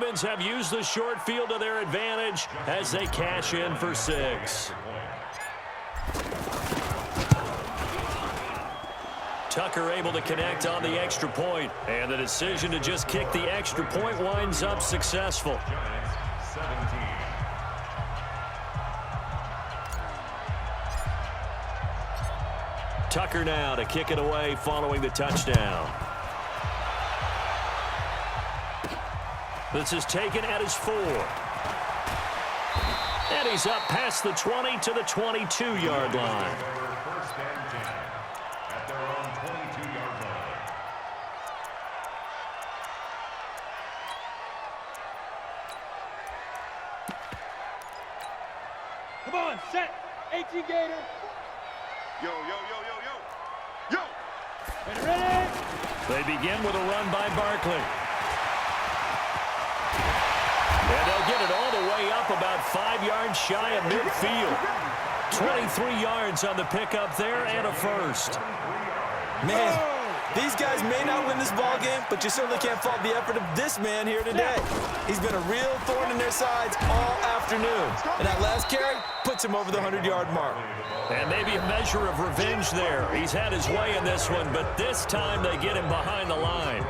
Ravens have used the short field to their advantage as they cash in for 6. Tucker able to connect on the extra point, and the decision to just kick the extra point winds up successful. Tucker now to kick it away following the touchdown. This is taken at his 4. And he's up past the 20 to the 22-yard line. Come on, set. 18 Gator. Yo, yo, yo, yo, yo. Yo. Ready, ready. They begin with a run by Barkley. And they'll get it all the way up about 5 yards shy of midfield. 23 yards on the pickup there and a first. Man, these guys may not win this ball game, but you certainly can't fault the effort of this man here today. He's been a real thorn in their sides all afternoon. And that last carry puts him over the 100-yard mark. And maybe a measure of revenge there. He's had his way in this one, but this time they get him behind the line.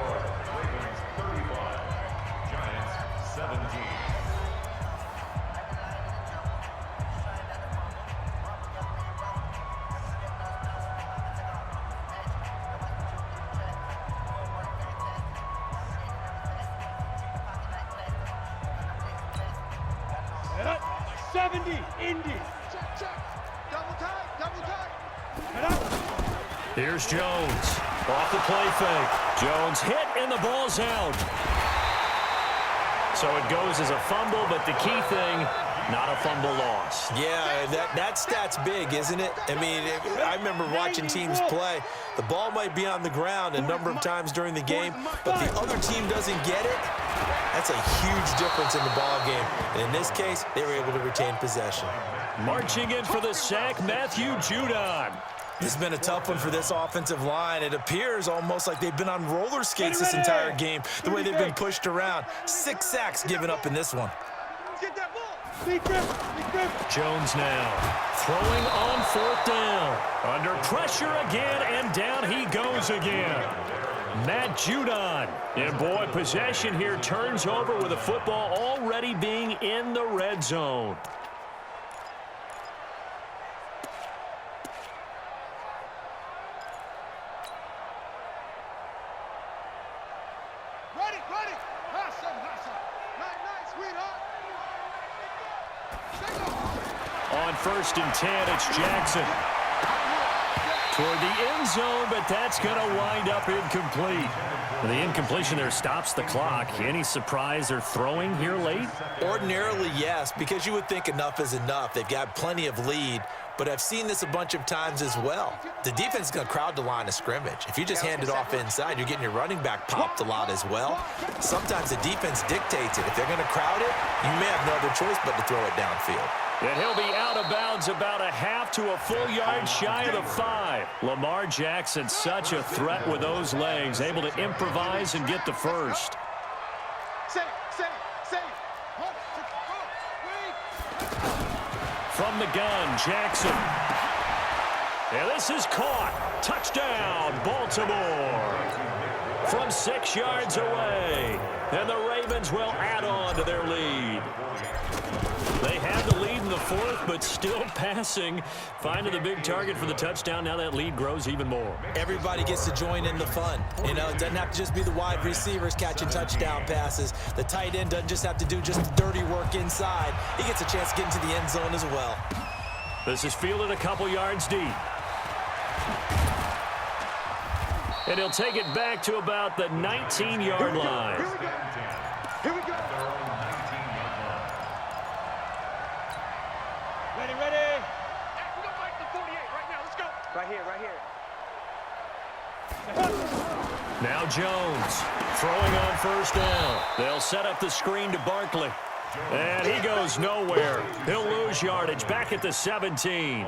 Here's Jones. Off the play fake. Jones hit and the ball's out. So it goes as a fumble, but the key thing, not a fumble loss. Yeah, that stat's big, isn't it? I mean, I remember watching teams play. The ball might be on the ground a number of times during the game, but the other team doesn't get it. That's a huge difference in the ball game. And in this case, they were able to retain possession. Marching in for the sack, Matthew Judon. This has been a tough one for this offensive line. It appears almost like they've been on roller skates this entire game, the way they've been pushed around. 6 sacks given up in this one. Get that ball. Big grip. Jones now throwing on 4th down. Under pressure again, and down he goes again. Matt Judon. And boy, possession here turns over with the football already being in the red zone. On 1st and 10, it's Jackson. Toward the end zone, but that's going to wind up incomplete. The incompletion there stops the clock. Any surprise or throwing here late? Ordinarily, yes, because you would think enough is enough. They've got plenty of lead, but I've seen this a bunch of times as well. The defense is going to crowd the line of scrimmage. If you just hand it off inside, you're getting your running back popped a lot as well. Sometimes the defense dictates it. If they're going to crowd it, you may have no other choice but to throw it downfield. And he'll be out of bounds about a half to a full yard shy of the 5. Lamar Jackson, such a threat with those legs, able to improvise and get the first. From the gun, Jackson. And this is caught. Touchdown, Baltimore. From 6 yards away. And the Ravens will add on to their lead. They had the lead in the 4th, but still passing. Finding the big target for the touchdown. Now that lead grows even more. Everybody gets to join in the fun. You know, it doesn't have to just be the wide receivers catching touchdown passes. The tight end doesn't just have to do just the dirty work inside. He gets a chance to get into the end zone as well. This is fielded a couple yards deep. And he'll take it back to about the 19-yard line. Here we go. Ready. We're going back to 48 right now. Let's go. Right here. Now Jones throwing on 1st down. They'll set up the screen to Barkley. And he goes nowhere. He'll lose yardage back at the 17.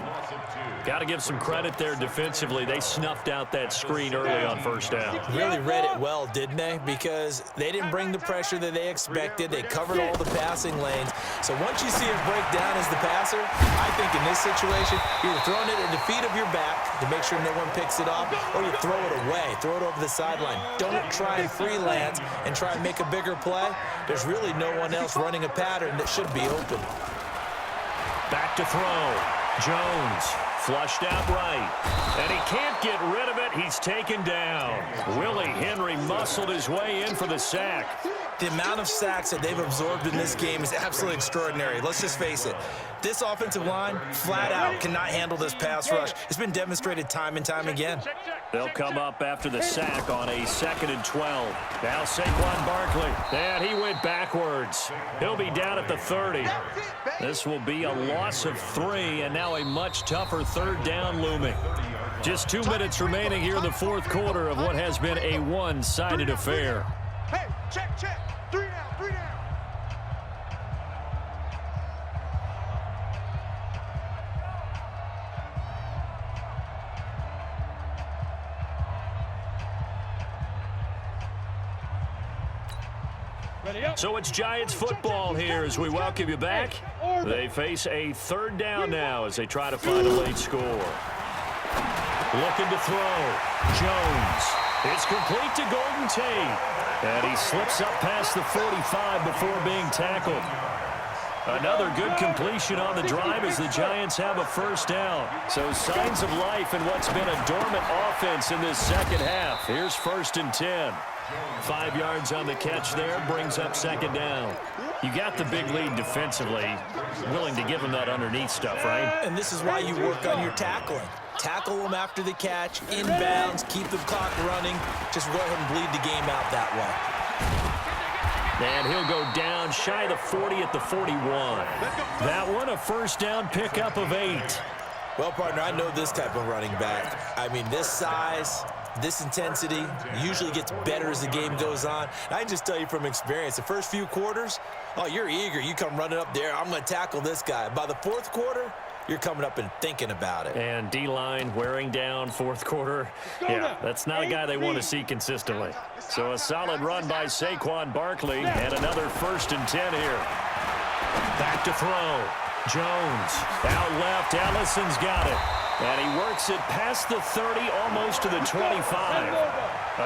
Got to give some credit there defensively. They snuffed out that screen early on first down. Really read it well, didn't they? Because they didn't bring the pressure that they expected. They covered all the passing lanes. So once you see it break down as the passer, I think in this situation, you're throwing it at the feet of your back to make sure no one picks it up, or you throw it away, throw it over the sideline. Don't try and freelance and try and make a bigger play. There's really no one else running a pattern that should be open. Back to throw. Jones flushed out right. And he can't get rid of it. He's taken down. Willie Henry muscled his way in for the sack. The amount of sacks that they've absorbed in this game is absolutely extraordinary. Let's just face it. This offensive line, flat out, cannot handle this pass rush. It's been demonstrated time and time again. They'll come up after the sack on a 2nd and 12. Now Saquon Barkley. And he went backwards. He'll be down at the 30. This will be a loss of 3, and now a much tougher 3rd down looming. Just 2 minutes remaining here in the 4th quarter of what has been a one-sided affair. Hey, check, check. 3 down, 3 down. So it's Giants football here as we welcome you back. They face a 3rd down now as they try to find a late score. Looking to throw. Jones. It's complete to Golden Tate. And he slips up past the 45 before being tackled. Another good completion on the drive as the Giants have a 1st down. So signs of life in what's been a dormant offense in this 2nd half. Here's 1st and 10. 5 yards on the catch there, brings up 2nd down. You got the big lead defensively, willing to give them that underneath stuff, right? And this is why you work on your tackling. Tackle them after the catch, inbounds, keep the clock running. Just go ahead and bleed the game out that way. And he'll go down shy of the 40 at the 41. That one a 1st down pickup of 8. Well, partner, I know this type of running back. I mean, this size, this intensity usually gets better as the game goes on. And I can just tell you from experience, the first few quarters, oh, you're eager. You come running up there, I'm going to tackle this guy. By the 4th quarter, you're coming up and thinking about it. And D-line wearing down 4th quarter. Yeah, that's not a guy they want to see consistently. So a solid run by Saquon Barkley and another 1st and 10 here. Back to throw. Jones out left. Allison's got it. And he works it past the 30, almost to the 25.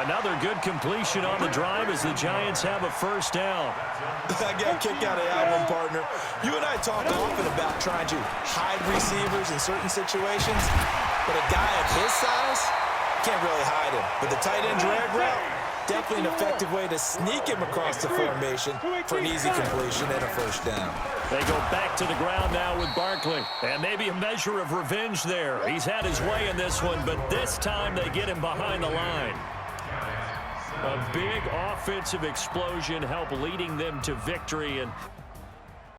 Another good completion on the drive as the Giants have a 1st down. I got a kick out of that one, partner. You and I talk often about trying to hide receivers in certain situations, but a guy of his size can't really hide him. But the tight end drag route, definitely an effective way to sneak him across the formation for an easy completion and a 1st down. They go back to the ground now with Barkley. And maybe a measure of revenge there. He's had his way in this one, but this time they get him behind the line. A big offensive explosion helped leading them to victory, and